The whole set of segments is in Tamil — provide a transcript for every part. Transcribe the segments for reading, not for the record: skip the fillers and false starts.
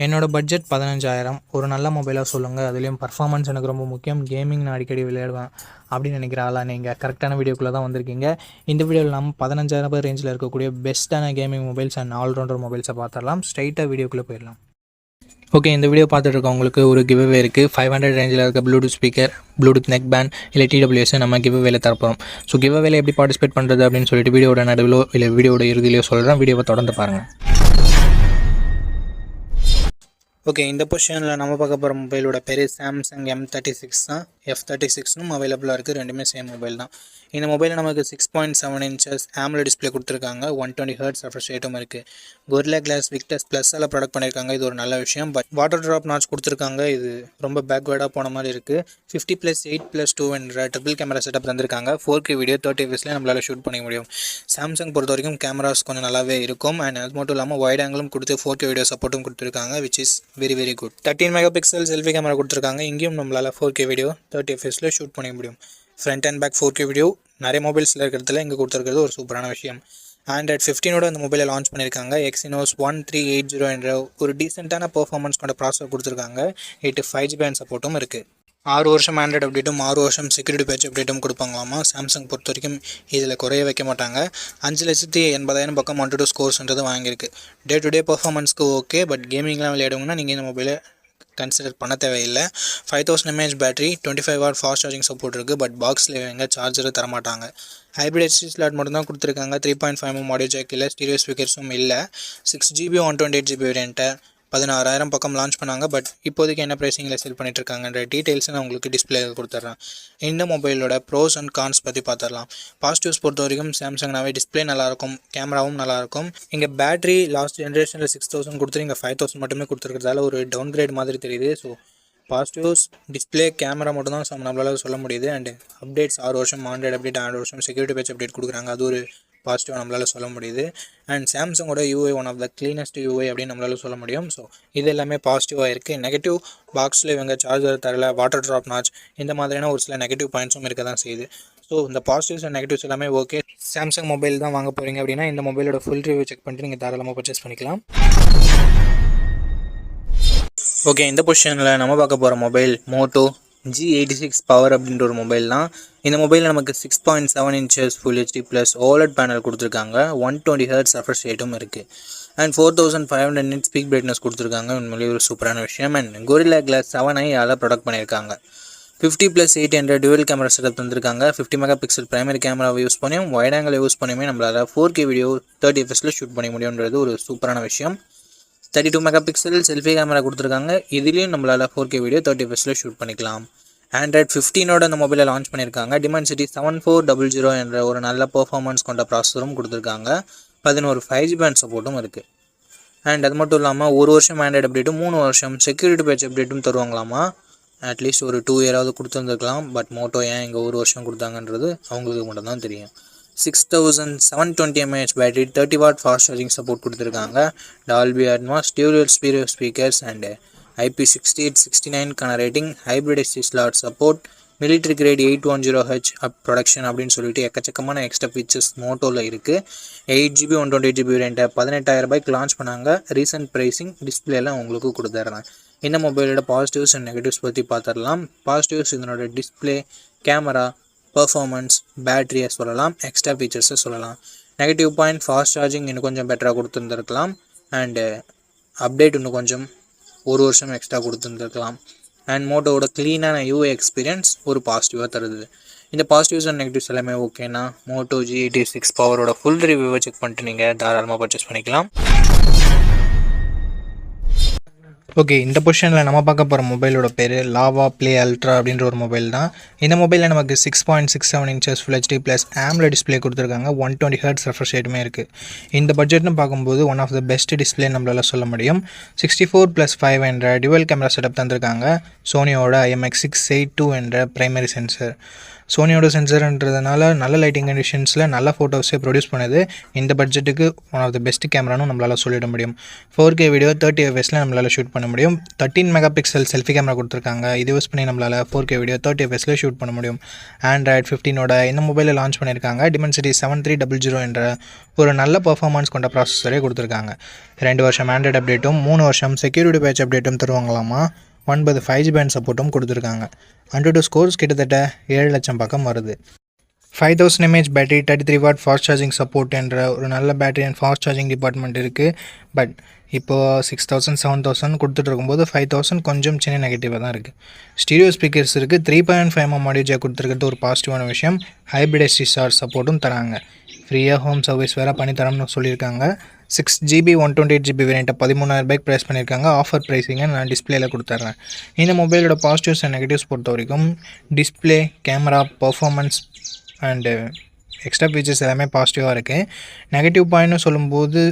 என்னோட பட்ஜெட் 15,000 ஒரு நல்ல மொபைலாக சொல்லுங்கள். அதுலேயும் பர்ஃபார்மன்ஸ் எனக்கு ரொம்ப முக்கியம். கேமிங் நான் அடிக்கடி விளையாடுவேன் அப்படின்னு நினைக்கிற ஆளாக நீங்கள் கரெக்டான வீடியோக்குள்ளே தான் வந்திருக்கீங்க. இந்த வீடியோவில் நம்ம 15,000 ரேஞ்சில் இருக்கக்கூடிய பெஸ்ட்டான கேமிங் மொபைல்ஸ் அண்ட் ஆல்ரவுண்டர் மொபைல்ஸை பார்த்துடலாம். ஸ்ட்ரைட்டாக வீடியோக்குள்ளே போயிடலாம். ஓகே, இந்த வீடியோ பார்த்துட்டு இருக்கவங்களுக்கு ஒரு கிவ்அவே இருக்குது. 500 ரேஞ்சில் இருக்க Bluetooth speaker, Bluetooth neck band இல்லை TWS நம்ம கிவ்அவேல தரப்போம். ஸோ கிவ்அவேல எப்படி பார்ட்டிசிபேட் பண்ணுறது அப்படின்னு சொல்லிட்டு வீடியோட நடுவிலோ இல்லை வீடியோட இறுதியிலையோ சொல்கிறேன். வீடியோவை தொடர்ந்து பாருங்கள். ஓகே, இந்த பொசிஷனில் நம்ம பார்க்க போகிற மொபைலோட பேர் சாம்சங் M36 தான். F36னும் அவைலபிளாக இருக்குது. ரெண்டுமே சேம் மொபைல் தான். இந்த மொபைலில் நமக்கு 6.7 inches AMOLED டிஸ்பிளே கொடுத்துருக்காங்க. 120 Hz ரெஃப்ரெஷ் ரேட்டும் இருக்குது. Gorilla Glass Victus +all product பண்ணியிருக்காங்க. இது ஒரு நல்ல விஷயம். பட் வாட்டர் ட்ராப் நாட்ச் கொடுத்துருக்காங்க. இது ரொம்ப பேக்வேர்டாக போன மாதிரி இருக்குது. 50+8+2 என்ற ட்ரிபிள் கேமரா செட்டப் தந்திருக்காங்க. 4K வீடியோ 30 fps நம்மளால் ஷூட் பண்ண முடியும். சாம்சங் பொறுத்த வரைக்கும் கேமராஸ் கொஞ்சம் நல்லாவே இருக்கும். அண்ட் அது மட்டும் இல்லாமல் வைட் ஆங்கிளும் கொடுத்து 4K வீடியோ சப்போர்ட்டும் கொடுத்துருக்காங்க, which is very good. 13 MP selfie camera கொடுத்துருக்காங்க. இங்கேயும் நம்மளால் 4K வீடியோ 30 fps ஷூட் பண்ண முடியும். Front and back 4K video நிறைய மொபைல்ஸில் இருக்கிறதுல இங்கே கொடுத்துருக்கிறது ஒரு சூப்பரான விஷயம். Android 15ஓட இந்த மொபைலை லான்ச் பண்ணியிருக்காங்க. Exynos 1380 என்ற ஒரு டீசெண்டான பெர்ஃபார்மன்ஸ் கொண்ட ப்ராசஸர் கொடுத்துருக்காங்க. 5GB சப்போர்ட்டும் இருக்குது. 6 வருஷம் ஆண்ட்ராய்டு அப்டேட்டும் 6 வருஷம் செக்யூரிட்டி பேட்ச் அப்டேட்டும் கொடுப்பாங்களாமா. சாம்சங் பொறுத்த வரைக்கும் இதில் குறைய வைக்க மாட்டாங்க. 5,80,000 பக்கம் 1-2 ஸ்கோர்ஸ்ன்றது வாங்கியிருக்கு. டே டு டே பர்ஃபார்மன்ஸ்க்கு ஓகே, பட் கேமிங்லாம் விளையாடுங்கன்னா நீங்கள் இந்த மொபைலை கன்சிடர் பண்ண தேவையில்லை. 5000 mAh battery, 25W fast charging support இருக்குது. பட் பாக்ஸில் எங்கே சார்ஜரை தரமாட்டாங்க. ஹைப்ரிட் HD ஸ்லாட் மட்டும் தான் கொடுத்துருக்காங்க. 3.5mm ஆடியோ ஜாக் இல்லை, ஸ்டீரியோ ஸ்பீக்கர்ஸும் இல்லை. 6GB 128GB வேரியண்ட்டை 16,000 பக்கம் லான்ச் பண்ணாங்க. பட் இப்போதைக்கு என்ன ப்ரைஸிங்கில் செல் பண்ணிட்டுருக்காங்கன்ற டீட்டெயில்ஸை நான் உங்களுக்கு டிஸ்பிளே கொடுத்துட்றேன். இந்த மொபைலோட ப்ரோஸ் அண்ட் கான்ஸ் பற்றி பார்த்துடலாம். பாசிட்டிவ்ஸ் பொறுத்த வரைக்கும் சாம்சங்னாவே டிஸ்பிளே நல்லாயிருக்கும், கேமராவும் நல்லாயிருக்கும். இங்கே பேட்டரி லாஸ்ட் ஜென்ரேஷனில் 6,000 கொடுத்துரு, இங்கே 5,000 மட்டுமே கொடுத்துருக்கிறதால ஒரு டவுன் கிரேட் மாதிரி தெரியுது. ஸோ பாசிட்டிவ்ஸ் டிஸ்பிளே, கேமரா மட்டும் தான் நம்மளால் சொல்ல முடியுது. அண்ட் அப்டேட்ஸ் 6 வருஷம் ஆண்ட்ராய்டு அப்டேட், 6 வருஷம் செக்யூரிட்டி பேட்ச் அப்டேட் கொடுக்குறாங்க. அது ஒரு பாசிட்டிவ் நம்மளால் சொல்ல முடியுது. அண்ட் சாம்சங்கோட UI one of the cleanest UI அப்படின்னு நம்மளால் சொல்ல முடியும். ஸோ இது எல்லாமே பாசிட்டிவாக இருக்குது. நெகட்டிவ் பாக்ஸில் இவங்க சார்ஜர் தரல, வாட்டர் ட்ராப் நாட்ச், இந்த மாதிரியான ஒரு சில நெகட்டிவ் பாயிண்ட்ஸும் இருக்க தான் செய்யுது. ஸோ இந்த பாசிட்டிவ்ஸ் அண்ட் நெகட்டிவ்ஸ் எல்லாமே ஓகே. சாம்சங் மொபைல் தான் வாங்க போகிறீங்க அப்படின்னா இந்த மொபைலோட ஃபுல் ரிவ்யூ செக் பண்ணிட்டு நீங்கள் தாராளமாக பர்ச்சேஸ் பண்ணிக்கலாம். ஓகே, இந்த பொசிஷனில் நம்ம பார்க்க போகிற மொபைல் மோட்டோ G86 பவர் அப்படின்ற ஒரு மொபைல் தான். இந்த மொபைலில் நமக்கு 6.7 inches Full HD + OLED panel கொடுத்துருக்காங்க. 120 Hz ரெஃப்ரெஷ் ரேட்டும் இருக்குது. அண்ட் 4500 nits பீக் பிரைட்னஸ் கொடுத்துருக்காங்க. உண்மையிலேயே ஒரு சூப்பரான விஷயம். அண்ட் Gorilla Glass 7i யால் ப்ராடக்ட் பண்ணியிருக்காங்க. 50+8 என்ற டுவல் கேமரா செட்டப் தந்திருக்காங்க. 50 MP பிரைமரி கேமராவை யூஸ் பண்ணியும் வைட் ஆங்கிள் யூஸ் பண்ணியுமே நம்மளால் 4K வீடியோ 30 fps ஷூட் பண்ண முடியுன்றது ஒரு சூப்பரான விஷயம். 32 MP செல்ஃபி கேமரா கொடுத்துருக்காங்க. இதுலேயும் நம்மளால் 4K வீடியோ 30 fps ஷூட் பண்ணிக்கலாம். Android 15ஓட இந்த மொபைலை லான்ச் பண்ணியிருக்காங்க. Dimensity 7400 என்ற ஒரு நல்ல பெர்ஃபார்மன்ஸ் கொண்ட ப்ராசஸரும் கொடுத்துருக்காங்க. 11 5G சப்போர்ட்டும் இருக்குது. அண்ட் அது மட்டும் இல்லாமல் 1 வருஷம் ஆண்ட்ராய்டு அப்டேட்டும் 3 வருஷம் செக்யூரிட்டி பேட்ச் அப்டேட்டும் தருவாங்களாமா. அட்லீஸ்ட் ஒரு 2 இயராவது கொடுத்துருந்துருக்கலாம். பட் மோட்டோ ஏன் இங்கே 1 வருஷம் கொடுத்தாங்கன்றது அவங்களுக்கு மட்டும் தான் தெரியும். 6720 mAh battery, 30W fast charging support கொடுத்துருக்காங்க. Dolby Atmos, Dual Stereo speakers and IP68-69 rating, hybrid HD slot support, military great 810H production அப்படின்னு சொல்லிட்டு எக்கச்சக்கமான எக்ஸ்ட்ரா ஃபீச்சர்ஸ் மோட்டோவில் இருக்குது. 8GB 128GB வேரியண்ட்டை 18,000 லான்ச் பண்ணாங்க. ரீசன்ட் ப்ரைஸிங் டிஸ்பிளேலாம் உங்களுக்கு கொடுத்துட்றேன். இந்த மொபைலோட பாசிட்டிவ்ஸ் அண்ட் நெகட்டிவ்ஸ் பற்றி பார்த்துடலாம். பாசிட்டிவ்ஸ் இதனோட டிஸ்பிளே, கேமரா, பர்ஃபார்மன்ஸ், பேட்டரியை சொல்லலாம், எக்ஸ்ட்ரா ஃபீச்சர்ஸை சொல்லலாம். நெகட்டிவ் பாயிண்ட், ஃபாஸ்ட் சார்ஜிங் இன்னும் கொஞ்சம் பெட்டராக கொடுத்துருந்துருக்கலாம். அண்டு அப்டேட் இன்னும் கொஞ்சம் 1 வருஷம் எக்ஸ்ட்ரா கொடுத்துருந்துருக்கலாம். அண்ட் மோட்டோவோட க்ளீனான UI எக்ஸ்பீரியன்ஸ் ஒரு பாசிட்டிவாக தருது. இந்த பாசிட்டிவ்ஸ் அண்ட் நெகட்டிவ்ஸ் எல்லாமே ஓகேனா மோட்டோ G86 பவரோட ஃபுல் ரிவ்யூவை செக் பண்ணிட்டு நீங்கள் தாராளமாக பர்ச்சேஸ் பண்ணிக்கலாம். ஓகே, இந்த பொசிஷனில் நம்ம பார்க்க போகிற மொபைலோட பேர் லாவா ப்ளே அல்ட்ரா அப்படின்ற ஒரு மொபைல் தான். இந்த மொபைலில் நமக்கு 6.67 inches Full HD + AMOLED display கொடுத்துருக்காங்க. 120 Hz ரெஃப்ரெஷ் ரேட்டுமே இருக்குது. இந்த பட்ஜெட்னு பார்க்கும்போது one of the best display நம்மளால் சொல்ல முடியும். 64+5 என்ற டுவல் கேமரா செட்டப் தந்திருக்காங்க. சோனியோட IMX682 என்ற பிரைமரி சென்சர். சோனியோட சென்சர்ன்றதுனால நல்ல லைட்டிங் கண்டிஷன்ஸில் நல்ல ஃபோட்டோஸே ப்ரொடியூஸ் பண்ணுது. இந்த பட்ஜெட்டுக்கு ஒன் ஆஃப் த பெஸ்ட் கேமரானும் நம்மளால் சொல்லிட முடியும். 4K வீடியோ 30 fps நம்மளால் ஷூட் பண்ண முடியும். 13 மெகா பிக்சல் செல்ஃபி கேமரா கொடுத்துருக்காங்க. இது யூஸ் பண்ணி நம்மளால் 4K வீடியோ 30 fps ஷூட் பண்ண முடியும். Android 15ஓட இந்த மொபைலில் லான்ச் பண்ணியிருக்காங்க. Dimensity 7300 என்ற ஒரு நல்ல பர்ஃபார்மன்ஸ் கொண்ட ப்ராசஸரே கொடுத்துருக்காங்க. 2 வருஷம் ஆண்ட்ராய்டு அப்டேட்டும் 3 வருஷம் செக்யூரிட்டி பேட்ச் அப்டேட்டும் தருவாங்களாமா. 9 5G பேண்ட் சப்போர்ட்டும் கொடுத்துருக்காங்க. AnTuTu ஸ்கோர்ஸ் கிட்டத்தட்ட 7 லட்சம் பக்கம் வருது. 5000 mAh battery, 33 what fast charging support என்ற ஒரு நல்ல battery and fast charging department இருக்குது. பட் இப்போது 6000 7000 கொடுத்துட்டு இருக்கும்போது 5000 கொஞ்சம் சின்ன நெகட்டிவாக தான் இருக்குது. ஸ்டீரியோ ஸ்பீக்கர்ஸ் இருக்குது. 3.5mm ஆடியோ ஜாக் கொடுத்துருக்கிறது ஒரு பாசிட்டிவான விஷயம். ஹைப்ரிட் SSR சப்போர்ட்டும் தராங்க. ஃப்ரீயாக ஹோம் சர்வீஸ் வேறு பண்ணித்தரோம்னு சொல்லியிருக்காங்க. 6GB 128GB வேரியண்ட்டை 13,000 ரூபாய்க்கு ப்ரைஸ் பண்ணியிருக்காங்க. ஆஃபர் ப்ரைஸிங்கை நான் டிஸ்பிளேயில் கொடுத்துட்றேன். இந்த மொபைலோட பாசிட்டிவ்ஸ் அண்ட் நெகட்டிவ்ஸ் பொறுத்த வரைக்கும் display, camera, performance and extra features எல்லாமே பாசிட்டிவாக இருக்குது. நெகட்டிவ் பாயிண்ட்னு சொல்லும்போது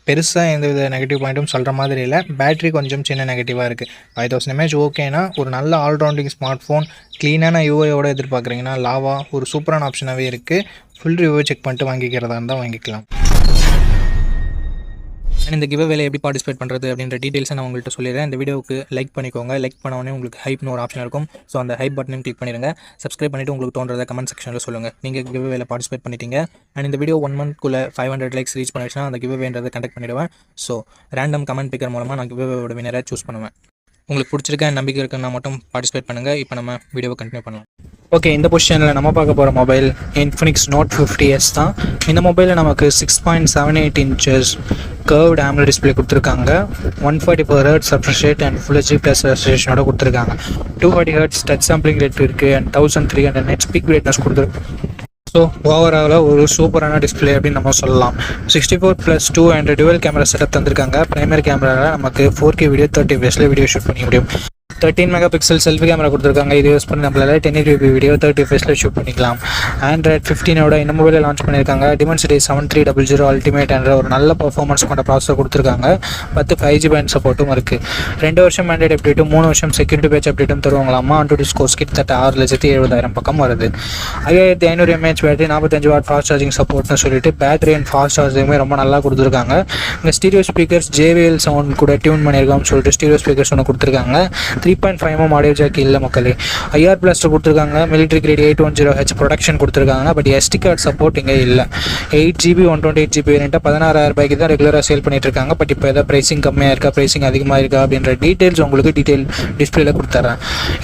பெருசாக எந்தவித நெகட்டிவ் பாயிண்ட்டும் சொல்கிற மாதிரி இல்லை. பேட்டரி கொஞ்சம் சின்ன நெகட்டிவாக இருக்குது. 5000 mAh ஓகேனா ஒரு நல்ல ஆல்ரவுண்டிங் ஸ்மார்ட் ஃபோன் க்ளீனான யூஐயோட எதிர்பார்க்குறீங்கன்னா லாவா ஒரு சூப்பரான ஆப்ஷனாகவே இருக்குது. ஃபுல் ரிவ்யூ செக் பண்ணிட்டு வாங்கிக்கிறதா இருந்தால் வாங்கிக்கலாம். அண்ட் இந்த கிவ் வேலை எப்படி பார்ட்டிசிபேட் பண்ணுறது அப்படின்ற டீட்டெயில்ஸை நான் உங்கள்கிட்ட சொல்லிடுறேன். இந்த வீடியோவுக்கு லைக் பண்ணிக்கோங்க. லைக் பண்ண உங்களுக்கு ஹைப்னு ஒரு ஆப்ஷன் இருக்கும். ஸோ அந்த ஹைப் பட்டனையும் கிளிக் பண்ணிடுங்க. சப்ஸ்கிரைப் பண்ணிவிட்டு உங்களுக்கு தோன்றதை கமெண்ட் செக்ஷனில் சொல்லுங்கள். நீங்கள் கிவ் வேலை பார்ட்டிசிபேட் பண்ணிட்டீங்க. அண்ட் இந்த வீடியோ 1 monthக்குள்ளே 500 லைக்ஸ் ரீச் பண்ணிடுச்சுன்னா அந்த கிவ் வேன்றதை கண்டக்ட் பண்ணிவிடுவேன். ஸோ ரேண்டம் கமெண்ட் பிக்கர் மூலமாக நான் கிவ் வேவோட வினரை சூஸ் பண்ணுவேன். உங்களுக்கு பிடிச்சிருக்க நம்பிக்கை இருக்குன்னா மட்டும் பார்ட்டிசிபேட் பண்ணுங்கள். இப்போ நம்ம வீடியோவை கண்டினியூ பண்ணலாம். ஓகே, இந்த பொசிஷனில் நம்ம பார்க்க போகிற மொபைல் Infinix Note 50s தான். இந்த மொபைலில் நமக்கு 6.78 inches கர்வ்டு AMOLED டிஸ்பிளே கொடுத்துருக்காங்க. 144 Hz refresh rate and Full HD+ ரெசல்யூஷனோட கொடுத்துருக்காங்க. 240 Hz டச் சாம்பிளிங் ரேட் இருக்குது அண்ட் 1300 nits பீக் பிரைட்னஸ் கொடுத்துருக்காங்க. ஸோ ஓவராலாக ஒரு சூப்பரான டிஸ்பிளே அப்படின்னு நம்ம சொல்லலாம். 64+2 என்ற டுவல் கேமரா செட்டப் தந்திருக்காங்க. பிரைமரி கேமராவில் நமக்கு 4K video 30 fps video shoot பண்ண முடியும். 13 மெகா பிக்சல் செல்ஃபி கேமரா கொடுத்துருக்காங்க. இது யூஸ் பண்ணி நம்மளால் 1080p வீடியோ 30 fps ஷூட் பண்ணிக்கலாம். Android 15ஓட இந்த மொபைலில் லான்ச் பண்ணியிருக்காங்க. Dimensity 7300 அல்டிமேட் என்ற ஒரு நல்ல பர்ஃபார்மன்ஸ் கொண்ட ப்ராசஸர் கொடுத்துருக்காங்க. 10 5G பேண்ட் சப்போர்ட்டும் இருக்குது. 2 வருஷம் ஆண்ட்ராய்டு அப்டேட்டும் 3 வருஷம் செக்யூரிட்டி பேட்ச் அப்டேட்டும் தருவாங்களாமா. AnTuTu ஸ்கோர்ஸ் கிட்டத்தட்ட 6,70,000 பக்கம் வருது. 5500 mAh battery, 45 watt fast charging சப்போர்ட்னு சொல்லிட்டு பேட்டரி அண்ட் ஃபாஸ்ட் சார்ஜிங்குமே ரொம்ப நல்லா கொடுத்துருக்காங்க. இங்கே ஸ்டீரியோ ஸ்பீக்கர்ஸ் JBL சவுண்ட் கூட டியூன் பண்ணியிருக்கான்னு சொல்லிட்டு ஸ்டீரியோ ஸ்பீக்கர்ஸ் ஒன்று கொடுத்துருக்காங்க. 3.5mm ஆடியோ ஜாக் இல்லை மக்களே. IR பிளாஸ்டர் கொடுத்துருக்காங்க. மிலிட்ரி கிரேட் 810H ப்ரொடக்ஷன் கொடுத்துருக்காங்க. பட் SD கார்டு சப்போர்ட் இங்கே இல்லை. 8GB 128GB வேரியண்ட்டை 16,000 ரூபாய்க்கு தான் ரெகுலராக சேல் பண்ணிட்டு இருக்காங்க. பட் இப்போ எதாவது ப்ரைஸிங் கம்மியாக இருக்கா, ப்ரைஸிங் அதிகமாக இருக்கா அப்படின்ற டீட்டெயில்ஸ் உங்களுக்கு டிஸ்பிளேல கொடுத்துட்றேன்.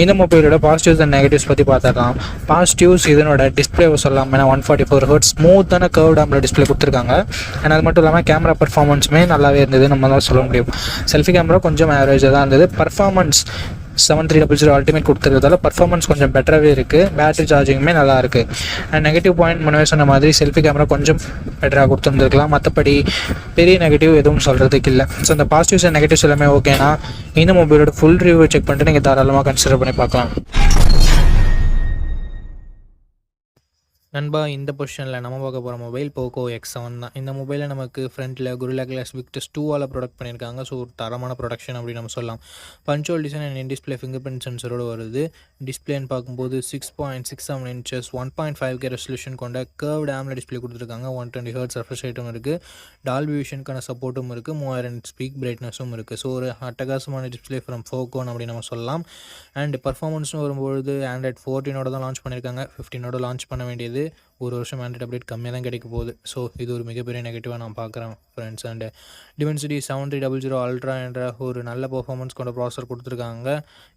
இந்த மொபைலோட பாசிட்டிவ்ஸ் அண்ட் நெகட்டிவ்ஸ் பற்றி பார்த்துடலாம். பாசிட்டிவ்ஸ் இதனோட டிஸ்பிளே சொல்லலாம். ஏன்னா 144 Hz ஸ்மூத்தான கர்வ்டு AMOLED டிஸ்பிளே கொடுத்துருக்காங்க. அண்ட் அது மட்டும் இல்லாமல் கேமரா பர்ஃபார்மன்ஸுமே நல்லாவே இருந்தது நம்ம தான் சொல்ல முடியும். செல்ஃபி கேமரா கொஞ்சம் ஆவரேஜாக தான் இருந்தது. பர்ஃபார்மன்ஸ் 7300 அல்டிமேட் கொடுத்துருக்கிறதால பர்ஃபார்மன்ஸ் கொஞ்சம் பெட்டராகவே இருக்குது. பேட்டரி சார்ஜிங்குமே நல்லா இருக்குது. அண்ட் நெகட்டிவ் பாயிண்ட் முன்னே சொன்ன மாதிரி செல்ஃபி கேமரா கொஞ்சம் பெட்டராக கொடுத்துருந்துருக்கலாம். மற்றபடி பெரிய நெகட்டிவ் எதுவும் சொல்கிறதுக்கு இல்லை. ஸோ இந்த பாசிட்டிவ்ஸ் அண்ட் நெகட்டிவ்ஸ் எல்லாமே ஓகேனா இந்த மொபைலோட ஃபுல் ரிவ்யூ செக் பண்ணிட்டு நீங்கள் தாராளமாக கன்சிடர் பண்ணி பார்க்கலாம். நண்பா, இந்த பொசிஷனில் நம்ம பார்க்க போகிற மொபைல் Poco X7 தான். இந்த மொபைலில் நமக்கு ஃப்ரண்ட்டில் Gorilla Glass Victus 2ஆல் ப்ரொடக்ட் பண்ணியிருக்காங்க. ஸோ ஒரு தரமான ப்ரொடக்ஷன் அப்படின்னு நம்ம சொல்லலாம். பஞ்சுவல் design and in display fingerprint சென்சரோடு வருது. டிஸ்பிளேன்னு பார்க்கும்போது 6.67 inches 1.5K ரெசல்யூஷன் கொண்ட கர்வ்டு AMOLED டிஸ்பிளே கொடுத்துருக்காங்க. 120 Hz refresh rateம் இருக்குது. டால்பி விஷனுக்கான சப்போர்ட்டும் இருக்குது. 3000 பீக் பிரைட்னஸும் இருக்குது. ஸோ ஒரு அட்டகாசமான டிஸ்பிளே ஃப்ரம் Poco அப்படின்னு நம்ம சொல்லலாம். அண்ட் பர்ஃபார்மன்ஸ்னு வரும்பொழுது Android 14ஓட தான் லான்ச் பண்ணியிருக்காங்க. 15ஓட லான்ச் பண்ண வேண்டியது ஒரு வருஷம் ஆண்ட்ராய்டு அப்டேட் கம்மியாக தான் கிடைக்க போகுது. ஸோ இது ஒரு மிகப்பெரிய நெகட்டிவாக நான் பார்க்குறேன் ஃப்ரெண்ட்ஸ். அண்ட் Dimensity 7300 அல்ட்ரா என்ற ஒரு நல்ல பர்ஃபார்மன்ஸ் கொண்ட ப்ராசஸர் கொடுத்துருக்காங்க.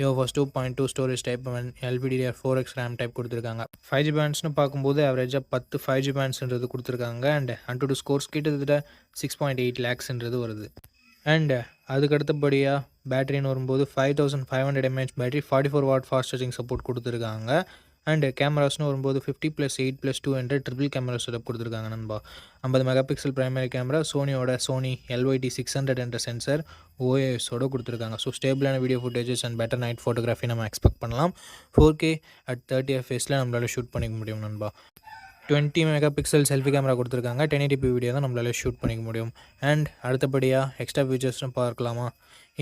UFS 2.2 storage type and LPDDR4X RAM type கொடுத்துருக்காங்க. 5G பேண்ட்ஸ்னு பார்க்கும்போது ஆவரேஜாக 10 5G பேண்ட்ஸ்ன்றது கொடுத்துருக்காங்க. அண்ட் AnTuTu ஸ்கோர்ஸ் கிட்டத்தட்ட 6.8 lakhsன்றது வருது. அண்ட் அதுக்கு அடுத்தபடியாக பேட்டரின்னு வரும்போது 5500 mAh battery, 44 watt fast charging support கொடுத்துருக்காங்க. அண்டு கேமராஸ்னு வரும்போது 50+8+2 என்ற ட்ரிபிள் கேமரா செட்டப் கொடுத்துருக்காங்க நண்பா. 50 mega pixel primary camera, Sony LYT 600 என்ற சென்சர் OISோட கொடுத்துருக்காங்க. ஸோ ஸ்டேபிளான video footages and better night photography நம்ம எக்ஸ்பெக்ட் பண்ணலாம். 4K at 30 fps நம்மளால் ஷூட் பண்ணிக்க முடியும் நண்பா. 20 மெகா பிக்சல் செல்ஃபி கேமரா கொடுத்துருக்காங்க. 1080p வீடியோ தான் நம்மளால் ஷூட் பண்ணிக்க முடியும். அண்ட் அடுத்தபடியாக எக்ஸ்ட்ரா ஃபீச்சர்ஸ்னு பார்க்கலாமா.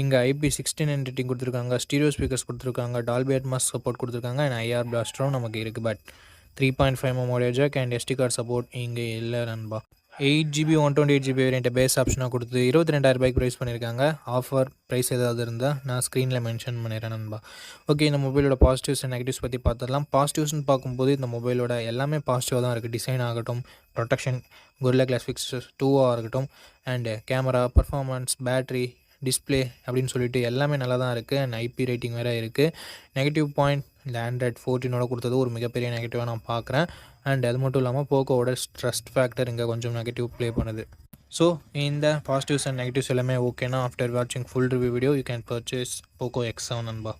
இங்கே IP69 கொடுத்துருக்காங்க. ஸ்டீரியோ ஸ்பீக்கர்ஸ் கொடுத்துருக்காங்க. டால்பி அட்மாஸ் சப்போர்ட் கொடுத்துருக்காங்க. அண்ட் IR பிளாஸ்டரும் நமக்கு இருக்குது. But 3.5 memory jack and SD card support இங்கே இல்லை நண்பா. 8GB 128GB வேரியண்ட்டை பேஸ் ஆப்ஷனாக கொடுத்து 22,000 ப்ரைஸ் பண்ணியிருக்காங்க. ஆஃபர் ப்ரைஸ் ஏதாவது இருந்தால் நான் ஸ்க்ரீனில் மென்ஷன் பண்ணிடுறேன் நண்பா. ஓகே, இந்த மொபைலோட பாசிட்டிவ்ஸ் அண்ட் நெகட்டிவ்ஸ் பற்றி பார்த்துடலாம். பாசிட்டிவ்ஸ்னு பார்க்கும்போது இந்த மொபைலோட எல்லாமே பாசிட்டிவாக தான் இருக்குது. டிசைன் ஆகட்டும், ப்ரொடெக்ஷன், Gorilla Glass Fix 2 இருக்கட்டும், and camera, performance, battery, display அப்படின்னு சொல்லிட்டு எல்லாமே நல்லா தான் இருக்குது. அண்ட் IP ரேட்டிங் வேறு இருக்குது. நெகட்டிவ் பாயிண்ட் இந்த Android 14 கொடுத்தது ஒரு மிகப்பெரிய நெகட்டிவாக நான் பார்க்குறேன். அண்ட் அது மட்டும் இல்லாமல் போக்கோவோட ட்ரஸ்ட் ஃபேக்டர் இங்கே கொஞ்சம் நெகட்டிவ் ப்ளே பண்ணுது. ஸோ இந்த பாசிட்டிவ்ஸ் அண்ட் நெகட்டிவ்ஸ் எல்லாமே ஓகேனா ஆஃப்டர் வாட்சிங் full review video you can purchase Poco X7 நண்பா.